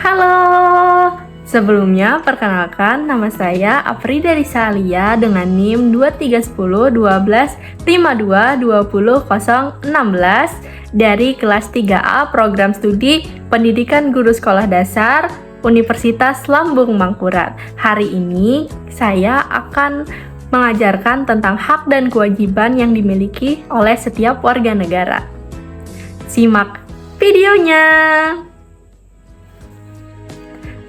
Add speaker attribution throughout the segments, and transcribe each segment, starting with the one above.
Speaker 1: Halo, sebelumnya perkenalkan nama saya Afrida Risalia dengan NIM 231012522016 dari kelas 3A Program Studi Pendidikan Guru Sekolah Dasar Universitas Lambung Mangkurat. Hari ini saya akan mengajarkan tentang hak dan kewajiban yang dimiliki oleh setiap warga negara. Simak videonya.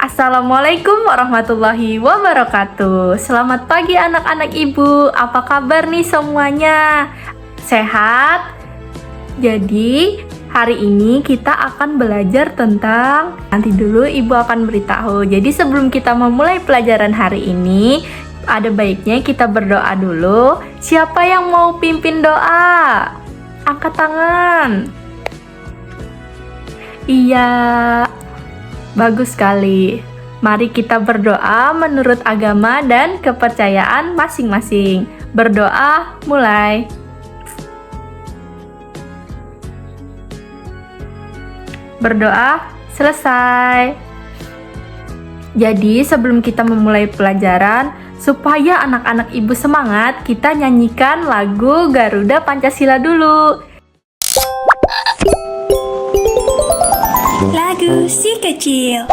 Speaker 1: Assalamualaikum warahmatullahi wabarakatuh. Selamat pagi anak-anak ibu. Apa kabar nih semuanya? Sehat? Jadi hari ini kita akan belajar tentang, nanti dulu ibu akan beritahu. Jadi sebelum kita memulai pelajaran hari ini, ada baiknya kita berdoa dulu. Siapa yang mau pimpin doa? Angkat tangan. Iya, bagus sekali. Mari kita berdoa menurut agama dan kepercayaan masing-masing. Berdoa mulai. Berdoa selesai. Jadi sebelum kita memulai pelajaran, supaya anak-anak ibu semangat, kita nyanyikan lagu Garuda Pancasila dulu.
Speaker 2: Lagu si kecil.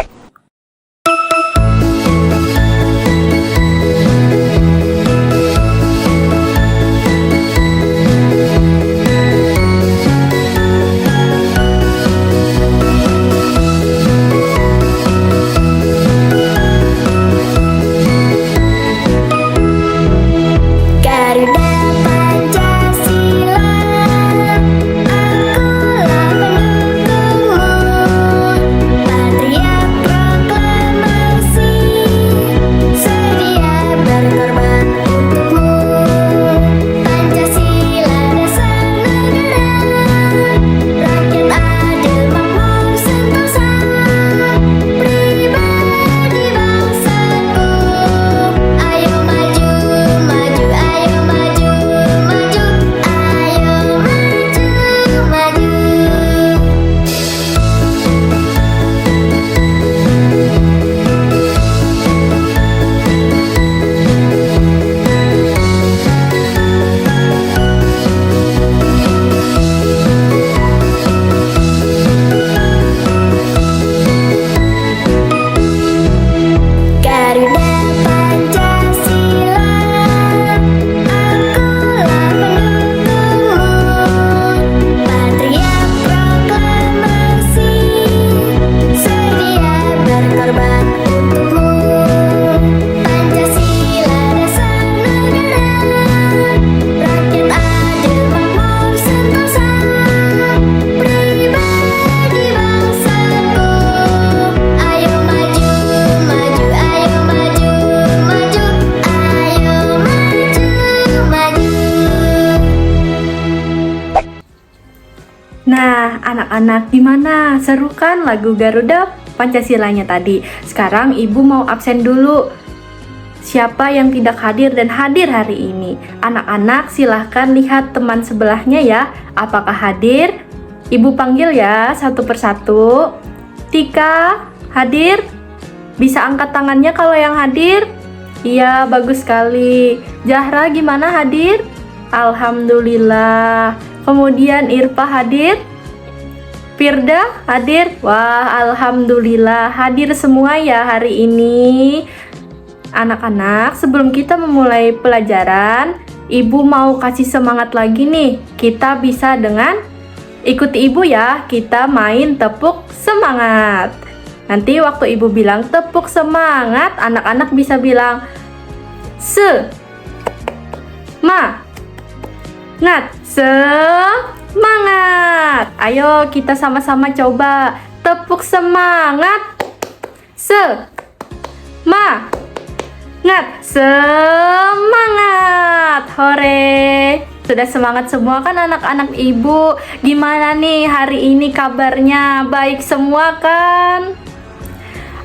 Speaker 1: Nah, anak-anak gimana? Seru kan lagu Garuda Pancasilanya tadi? Sekarang ibu mau absen dulu. Siapa yang tidak hadir dan hadir hari ini? Anak-anak silahkan lihat teman sebelahnya ya. Apakah hadir? Ibu panggil ya satu persatu. Tika, hadir? Bisa angkat tangannya kalau yang hadir? Iya, bagus sekali. Zahra gimana, hadir? Alhamdulillah. Kemudian Irpa hadir? Firda hadir? Wah, alhamdulillah hadir semua ya hari ini. Anak-anak, sebelum kita memulai pelajaran, ibu mau kasih semangat lagi nih. Kita bisa dengan ikuti ibu ya. Kita main tepuk semangat. Nanti waktu ibu bilang tepuk semangat, anak-anak bisa bilang ngat, semangat. Ayo kita sama-sama coba tepuk semangat. Semangat. Hore. Sudah semangat semua kan anak-anak ibu? Gimana nih hari ini kabarnya? Baik semua kan?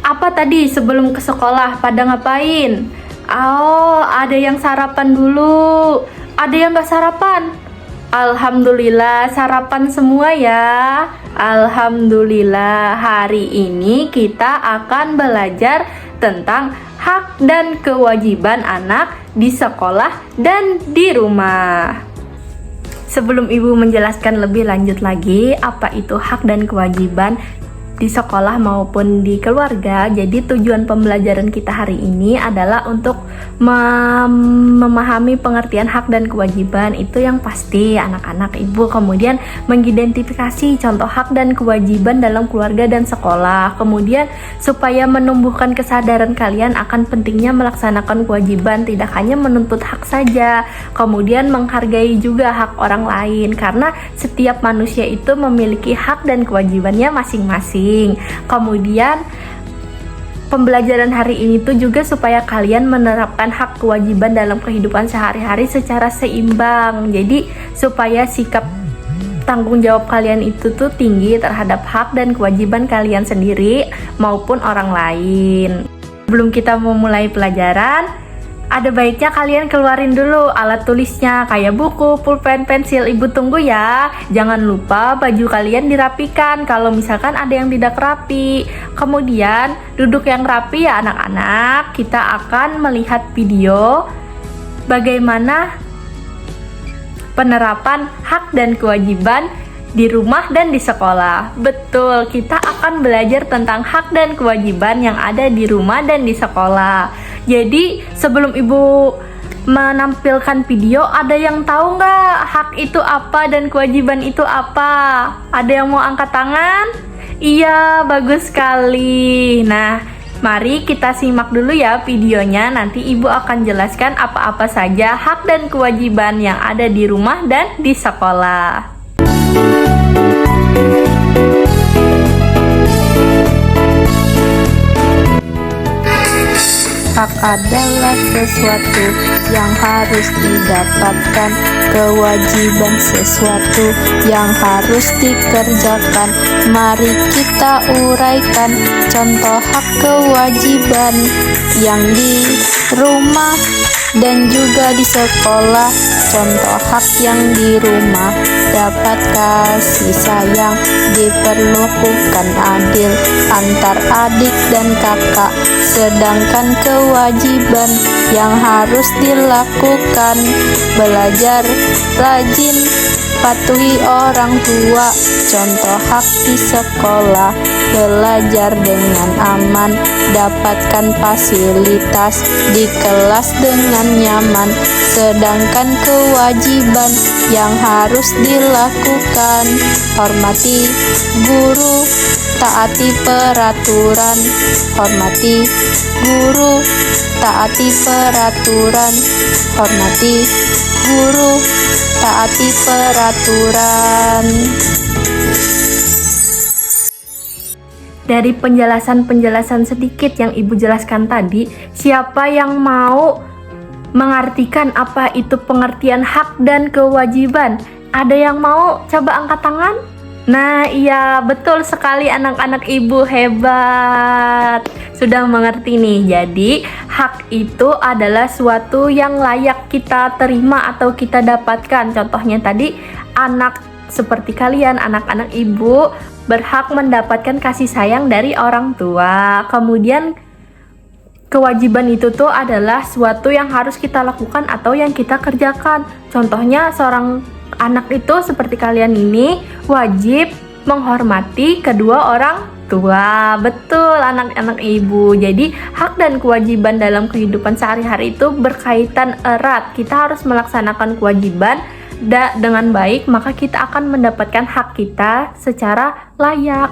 Speaker 1: Apa tadi sebelum ke sekolah pada ngapain? Oh, ada yang sarapan dulu. Ada yang gak sarapan? Alhamdulillah sarapan semua ya. Alhamdulillah, hari ini kita akan belajar tentang hak dan kewajiban anak di sekolah dan di rumah. Sebelum Ibu menjelaskan lebih lanjut lagi apa itu hak dan kewajiban di sekolah maupun di keluarga, jadi tujuan pembelajaran kita hari ini adalah untuk memahami pengertian hak dan kewajiban itu yang pasti anak-anak Ibu, kemudian mengidentifikasi contoh hak dan kewajiban dalam keluarga dan sekolah, kemudian supaya menumbuhkan kesadaran kalian akan pentingnya melaksanakan kewajiban, tidak hanya menuntut hak saja, kemudian menghargai juga hak orang lain, karena setiap manusia itu memiliki hak dan kewajibannya masing-masing. Kemudian pembelajaran hari ini tuh juga supaya kalian menerapkan hak kewajiban dalam kehidupan sehari-hari secara seimbang. Jadi supaya sikap tanggung jawab kalian itu tuh tinggi terhadap hak dan kewajiban kalian sendiri maupun orang lain. Sebelum kita memulai pelajaran, ada baiknya kalian keluarin dulu alat tulisnya kayak buku, pulpen, pensil. Ibu tunggu ya. Jangan lupa baju kalian dirapikan kalau misalkan ada yang tidak rapi. Kemudian duduk yang rapi ya anak-anak. Kita akan melihat video bagaimana penerapan hak dan kewajiban di rumah dan di sekolah. Betul, kita akan belajar tentang hak dan kewajiban yang ada di rumah dan di sekolah. Jadi sebelum Ibu menampilkan video, ada yang tahu nggak hak itu apa dan kewajiban itu apa? Ada yang mau angkat tangan? Iya, bagus sekali. Nah, mari kita simak dulu ya videonya. Nanti Ibu akan jelaskan apa-apa saja hak dan kewajiban yang ada di rumah dan di sekolah.
Speaker 2: Hak adalah sesuatu yang harus didapatkan, kewajiban sesuatu yang harus dikerjakan. Mari kita uraikan contoh hak kewajiban yang di rumah dan juga di sekolah. Contoh hak yang di rumah dapat kasih sayang, diperlakukan adil antar adik dan kakak. Sedangkan kewajiban yang harus dilakukan, belajar rajin, patuhi orang tua. Contoh hak di sekolah, belajar dengan aman, dapatkan fasilitas di kelas dengan nyaman. Sedangkan kewajiban yang harus dilakukan, hormati guru, taati peraturan. Hormati guru, taati peraturan. Hormati guru, taati peraturan.
Speaker 1: Dari penjelasan-penjelasan sedikit yang Ibu jelaskan tadi, siapa yang mau mengartikan apa itu pengertian hak dan kewajiban? Ada yang mau coba angkat tangan? Nah, iya, betul sekali anak-anak Ibu, hebat. Sudah mengerti nih. Jadi, hak itu adalah suatu yang layak kita terima atau kita dapatkan. Contohnya tadi, anak seperti kalian, anak-anak Ibu berhak mendapatkan kasih sayang dari orang tua. Kemudian kewajiban itu tuh adalah suatu yang harus kita lakukan atau yang kita kerjakan. Contohnya seorang anak itu seperti kalian ini wajib menghormati kedua orang tua. Betul anak-anak Ibu. Jadi hak dan kewajiban dalam kehidupan sehari-hari itu berkaitan erat. Kita harus melaksanakan kewajiban dengan baik, maka kita akan mendapatkan hak kita secara layak.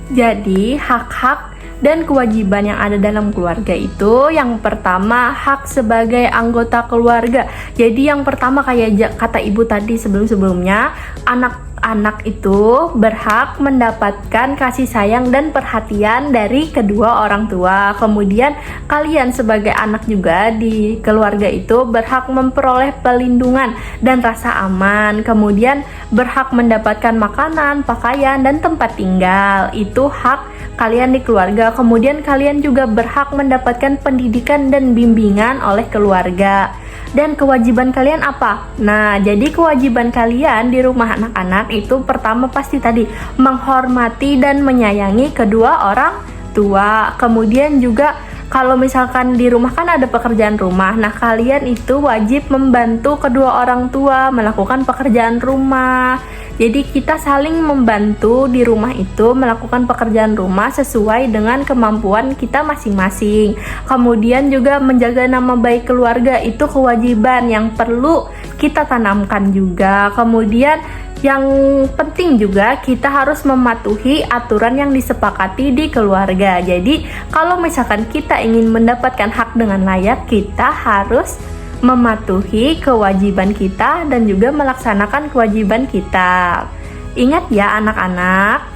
Speaker 1: Jadi hak-hak dan kewajiban yang ada dalam keluarga itu, yang pertama hak sebagai anggota keluarga. Jadi yang pertama kayak kata Ibu tadi sebelum-sebelumnya, anak-anak itu berhak mendapatkan kasih sayang dan perhatian dari kedua orang tua. Kemudian kalian sebagai anak juga di keluarga itu berhak memperoleh pelindungan dan rasa aman. Kemudian berhak mendapatkan makanan, pakaian, dan tempat tinggal. Itu hak kalian di keluarga. Kemudian kalian juga berhak mendapatkan pendidikan dan bimbingan oleh keluarga. Dan kewajiban kalian apa? Nah, jadi kewajiban kalian di rumah anak-anak itu pertama pasti tadi menghormati dan menyayangi kedua orang tua. Kemudian juga kalau misalkan di rumah kan ada pekerjaan rumah. Nah, kalian itu wajib membantu kedua orang tua melakukan pekerjaan rumah. Jadi kita saling membantu di rumah itu melakukan pekerjaan rumah sesuai dengan kemampuan kita masing-masing. Kemudian juga menjaga nama baik keluarga itu kewajiban yang perlu kita tanamkan juga. Kemudian yang penting juga kita harus mematuhi aturan yang disepakati di keluarga. Jadi kalau misalkan kita ingin mendapatkan hak dengan layak, kita harus mematuhi kewajiban kita dan juga melaksanakan kewajiban kita. Ingat ya anak-anak.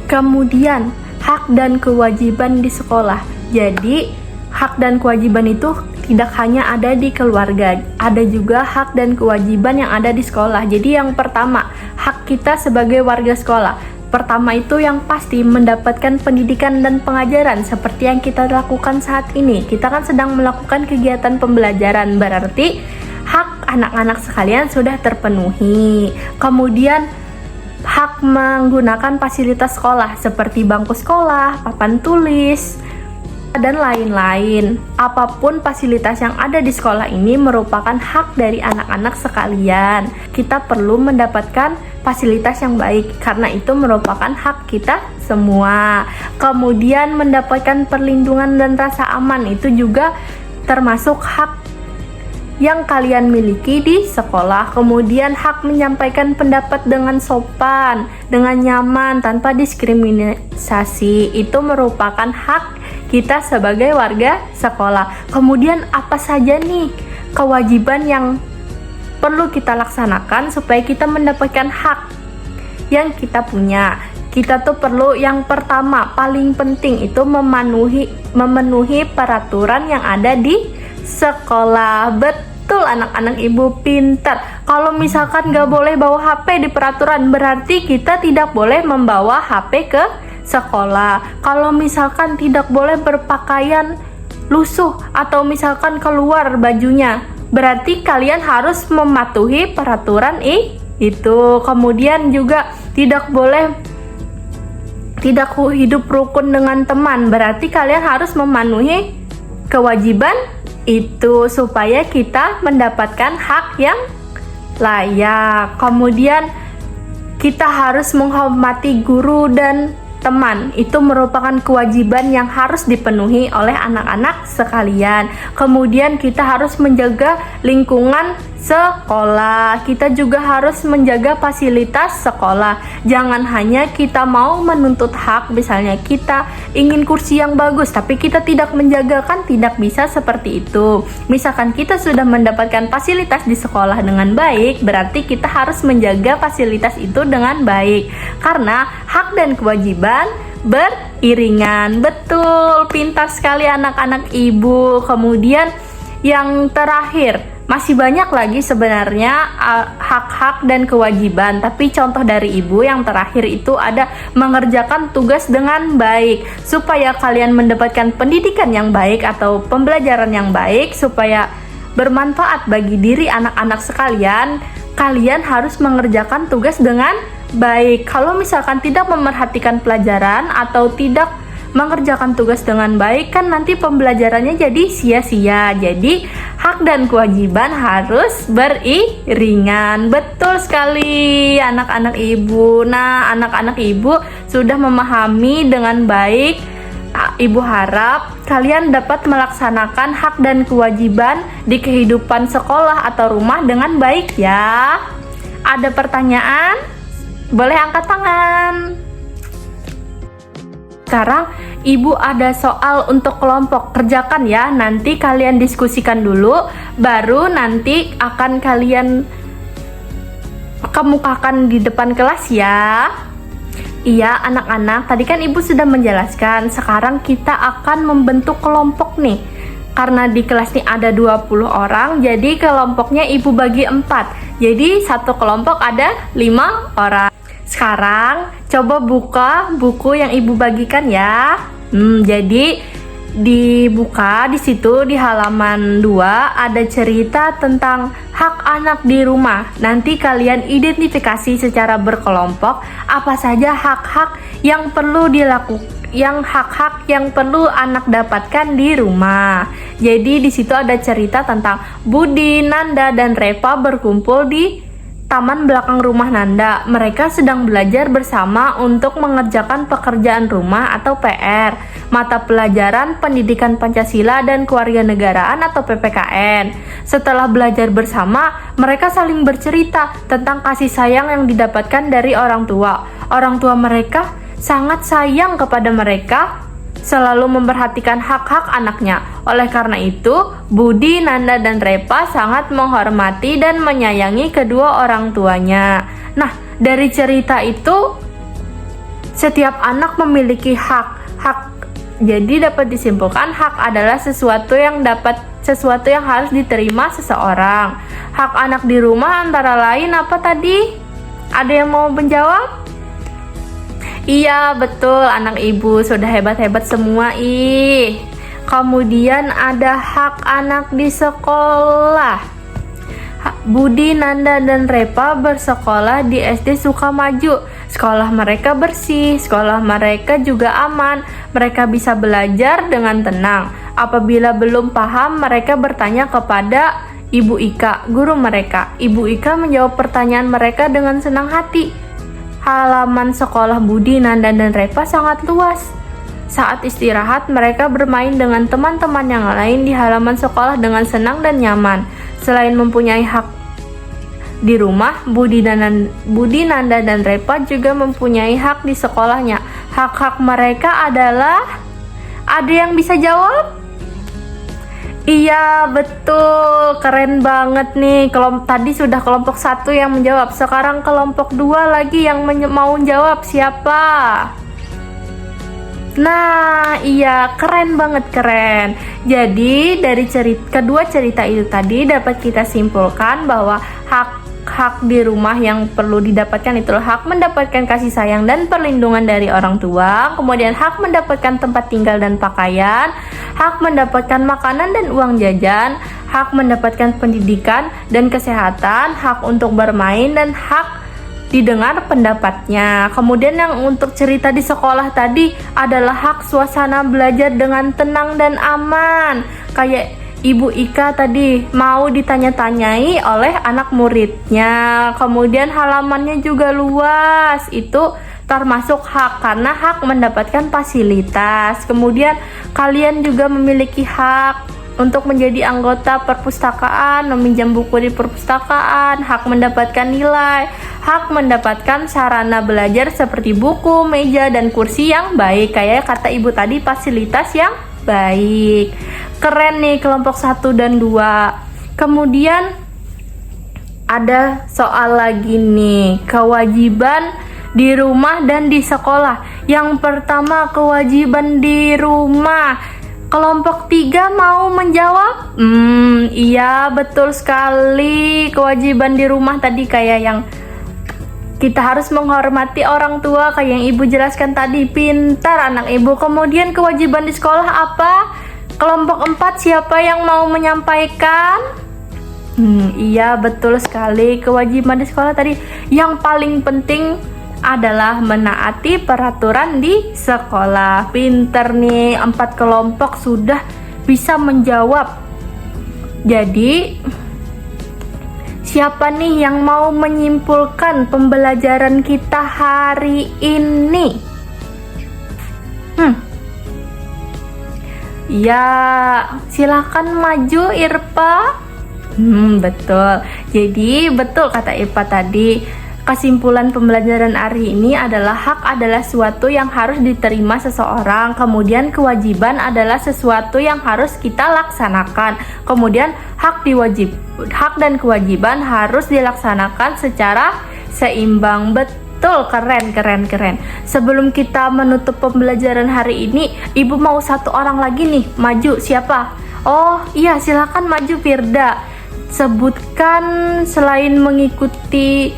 Speaker 1: Kemudian hak dan kewajiban di sekolah. Jadi hak dan kewajiban itu tidak hanya ada di keluarga, ada juga hak dan kewajiban yang ada di sekolah. Jadi yang pertama, hak kita sebagai warga sekolah. Pertama itu yang pasti mendapatkan pendidikan dan pengajaran seperti yang kita lakukan saat ini. Kita kan sedang melakukan kegiatan pembelajaran, berarti hak anak-anak sekalian sudah terpenuhi. Kemudian hak menggunakan fasilitas sekolah seperti bangku sekolah, papan tulis, dan lain-lain. Apapun fasilitas yang ada di sekolah ini merupakan hak dari anak-anak sekalian. Kita perlu mendapatkan fasilitas yang baik karena itu merupakan hak kita semua. Kemudian mendapatkan perlindungan dan rasa aman itu juga termasuk hak yang kalian miliki di sekolah. Kemudian hak menyampaikan pendapat dengan sopan, dengan nyaman, tanpa diskriminasi itu merupakan hak kita sebagai warga sekolah. Kemudian apa saja nih kewajiban yang perlu kita laksanakan supaya kita mendapatkan hak yang kita punya? Kita tuh perlu yang pertama, paling penting itu memenuhi peraturan yang ada di sekolah. Betul anak-anak ibu pintar. Kalau misalkan gak boleh bawa HP di peraturan, berarti kita tidak boleh membawa HP ke sekolah. Kalau misalkan tidak boleh berpakaian lusuh atau misalkan keluar bajunya, berarti kalian harus mematuhi peraturan itu. Kemudian juga tidak hidup rukun dengan teman, berarti kalian harus memenuhi kewajiban itu supaya kita mendapatkan hak yang layak. Kemudian kita harus menghormati guru dan teman, itu merupakan kewajiban yang harus dipenuhi oleh anak-anak sekalian. Kemudian kita harus menjaga lingkungan sekolah, kita juga harus menjaga fasilitas sekolah. Jangan hanya kita mau menuntut hak, misalnya kita ingin kursi yang bagus tapi kita tidak menjaga, kan tidak bisa seperti itu. Misalkan kita sudah mendapatkan fasilitas di sekolah dengan baik, berarti kita harus menjaga fasilitas itu dengan baik, karena hak dan kewajiban beriringan. Betul, pintar sekali anak-anak ibu. Kemudian yang terakhir, masih banyak lagi sebenarnya hak-hak dan kewajiban, tapi contoh dari ibu yang terakhir itu ada mengerjakan tugas dengan baik. Supaya kalian mendapatkan pendidikan yang baik atau pembelajaran yang baik, supaya bermanfaat bagi diri anak-anak sekalian, kalian harus mengerjakan tugas dengan baik. Kalau misalkan tidak memerhatikan pelajaran atau tidak mengerjakan tugas dengan baik, kan nanti pembelajarannya jadi sia-sia. Jadi hak dan kewajiban harus beriringan. Betul sekali anak-anak ibu. Nah, anak-anak ibu sudah memahami dengan baik. Ibu harap kalian dapat melaksanakan hak dan kewajiban di kehidupan sekolah atau rumah dengan baik ya. Ada pertanyaan? Boleh angkat tangan. Sekarang ibu ada soal untuk kelompok, kerjakan ya. Nanti kalian diskusikan dulu, baru nanti akan kalian kemukakan di depan kelas ya. Iya anak-anak, tadi kan ibu sudah menjelaskan. Sekarang kita akan membentuk kelompok nih. Karena di kelas ini ada 20 orang, jadi kelompoknya ibu bagi 4. Jadi satu kelompok ada 5 orang. Sekarang coba buka buku yang ibu bagikan ya. Jadi dibuka di situ di halaman 2 ada cerita tentang hak anak di rumah. Nanti kalian identifikasi secara berkelompok apa saja hak-hak yang perlu hak-hak yang perlu anak dapatkan di rumah. Jadi di situ ada cerita tentang Budi, Nanda, dan Reva berkumpul di taman belakang rumah Nanda. Mereka sedang belajar bersama untuk mengerjakan pekerjaan rumah atau PR, mata pelajaran Pendidikan Pancasila dan Kewarganegaraan atau PPKN. Setelah belajar bersama, mereka saling bercerita tentang kasih sayang yang didapatkan dari orang tua. Orang tua mereka sangat sayang kepada mereka, selalu memperhatikan hak-hak anaknya. Oleh karena itu, Budi, Nanda, dan Reva sangat menghormati dan menyayangi kedua orang tuanya. Nah, dari cerita itu, setiap anak memiliki hak. Jadi dapat disimpulkan hak adalah sesuatu yang harus diterima seseorang. Hak anak di rumah antara lain apa tadi? Ada yang mau menjawab? Iya, betul, anak ibu sudah hebat-hebat semua ih. Kemudian ada hak anak di sekolah. Budi, Nanda, dan Reva bersekolah di SD Sukamaju. Sekolah mereka bersih, sekolah mereka juga aman. Mereka bisa belajar dengan tenang. Apabila belum paham, mereka bertanya kepada Ibu Ika, guru mereka. Ibu Ika menjawab pertanyaan mereka dengan senang hati. Halaman sekolah Budi, Nanda, dan Reva sangat luas. Saat istirahat, mereka bermain dengan teman-teman yang lain di halaman sekolah dengan senang dan nyaman. Selain mempunyai hak di rumah, Budi, Nanda, dan Reva juga mempunyai hak di sekolahnya. Hak-hak mereka adalah, ada yang bisa jawab? Iya, betul, keren banget nih. Tadi sudah kelompok 1 yang menjawab, sekarang kelompok 2 lagi yang mau jawab. Siapa? Nah, iya, keren banget, keren. Jadi dari kedua cerita itu tadi dapat kita simpulkan bahwa hak di rumah yang perlu didapatkan itulah hak mendapatkan kasih sayang dan perlindungan dari orang tua, kemudian hak mendapatkan tempat tinggal dan pakaian, hak mendapatkan makanan dan uang jajan, hak mendapatkan pendidikan dan kesehatan, hak untuk bermain, dan hak didengar pendapatnya. Kemudian yang untuk cerita di sekolah tadi adalah hak suasana belajar dengan tenang dan aman. Kayak Ibu Ika tadi mau ditanya-tanyai oleh anak muridnya. Kemudian halamannya juga luas. Itu termasuk hak karena hak mendapatkan fasilitas. Kemudian kalian juga memiliki hak untuk menjadi anggota perpustakaan, meminjam buku di perpustakaan, hak mendapatkan nilai, hak mendapatkan sarana belajar seperti buku, meja, dan kursi yang baik. Kayak kata ibu tadi, fasilitas yang baik. Keren nih kelompok 1 dan 2. Kemudian ada soal lagi nih, kewajiban di rumah dan di sekolah. Yang pertama, kewajiban di rumah. Kelompok 3 mau menjawab? Iya, betul sekali. Kewajiban di rumah tadi kayak yang kita harus menghormati orang tua, kayak yang ibu jelaskan tadi. Pintar anak ibu. Kemudian kewajiban di sekolah apa? Kelompok 4 siapa yang mau menyampaikan? Iya, betul sekali. Kewajiban di sekolah tadi yang paling penting adalah menaati peraturan di sekolah. Pinter nih, 4 kelompok sudah bisa menjawab. Jadi siapa nih yang mau menyimpulkan pembelajaran kita hari ini? Ya, silakan maju Irpa. Betul. Jadi betul kata Irpa tadi. Kesimpulan pembelajaran hari ini adalah hak adalah sesuatu yang harus diterima seseorang. Kemudian kewajiban adalah sesuatu yang harus kita laksanakan. Kemudian hak dan kewajiban harus dilaksanakan secara seimbang. Betul, keren. Sebelum kita menutup pembelajaran hari ini, ibu mau 1 orang lagi nih maju. Siapa? Oh iya, silakan maju Firda. Sebutkan selain mengikuti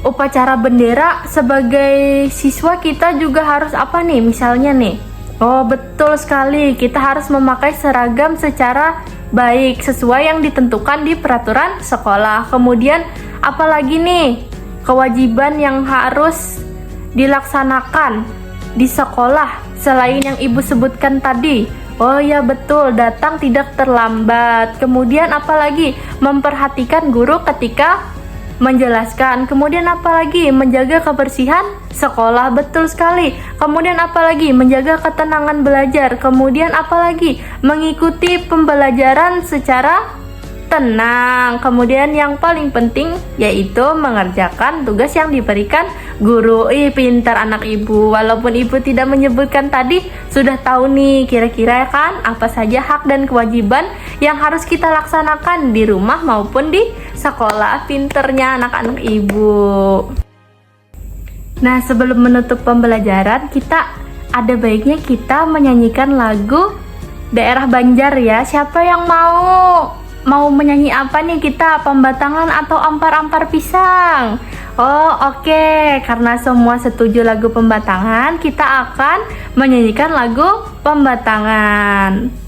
Speaker 1: upacara bendera, sebagai siswa kita juga harus apa nih? Misalnya nih, Oh, betul sekali. Kita harus memakai seragam secara baik sesuai yang ditentukan di peraturan sekolah. Kemudian apalagi nih kewajiban yang harus dilaksanakan di sekolah selain yang Ibu sebutkan tadi? Oh ya betul, datang tidak terlambat. Kemudian apalagi? Memperhatikan guru ketika menjelaskan. Kemudian apalagi? Menjaga kebersihan sekolah. Betul sekali. Kemudian apalagi? Menjaga ketenangan belajar. Kemudian apalagi? Mengikuti pembelajaran secara tenang. Kemudian yang paling penting yaitu mengerjakan tugas yang diberikan guru. Pintar anak Ibu. Walaupun Ibu tidak menyebutkan tadi, sudah tahu nih kira-kira kan apa saja hak dan kewajiban yang harus kita laksanakan di rumah maupun di sekolah. Pinternya anak-anak Ibu. Nah, sebelum menutup pembelajaran, ada baiknya kita menyanyikan lagu daerah Banjar ya. Siapa yang mau menyanyi apa nih kita? Pembatangan atau ampar-ampar pisang? Oh oke. Karena semua setuju lagu pembatangan, kita akan menyanyikan lagu pembatangan.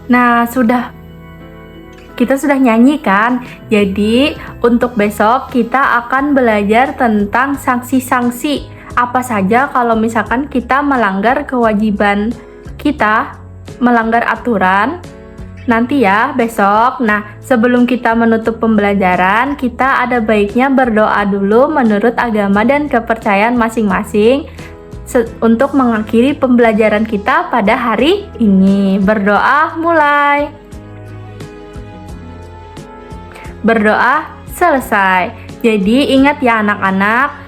Speaker 1: Nah, kita sudah nyanyi kan? Jadi, untuk besok kita akan belajar tentang sanksi-sanksi apa saja kalau misalkan kita melanggar kewajiban kita, melanggar aturan. Nanti ya besok. Nah, sebelum kita menutup pembelajaran, kita ada baiknya berdoa dulu menurut agama dan kepercayaan masing-masing untuk mengakhiri pembelajaran kita pada hari ini. Berdoa mulai. Berdoa selesai. Jadi ingat ya anak-anak,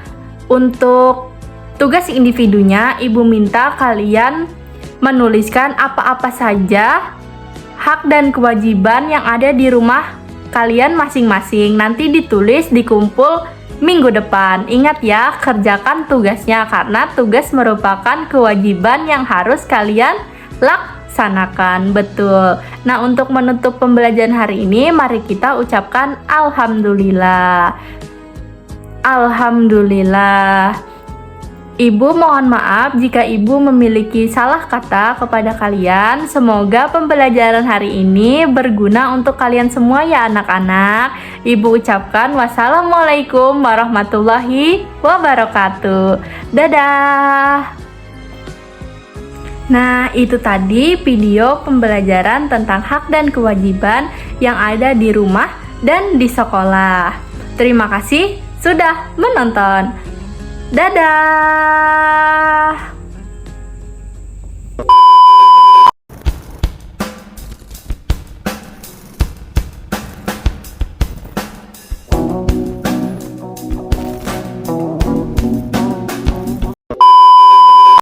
Speaker 1: untuk tugas individunya Ibu minta kalian menuliskan apa-apa saja hak dan kewajiban yang ada di rumah kalian masing-masing. Nanti ditulis, dikumpul minggu depan. Ingat ya, kerjakan tugasnya karena tugas merupakan kewajiban yang harus kalian laksanakan. Betul. Nah, untuk menutup pembelajaran hari ini, mari kita ucapkan Alhamdulillah. Alhamdulillah. Ibu mohon maaf jika Ibu memiliki salah kata kepada kalian. Semoga pembelajaran hari ini berguna untuk kalian semua ya anak-anak. Ibu ucapkan wassalamualaikum warahmatullahi wabarakatuh. Dadah. Nah, itu tadi video pembelajaran tentang hak dan kewajiban yang ada di rumah dan di sekolah. Terima kasih sudah menonton. Dadah.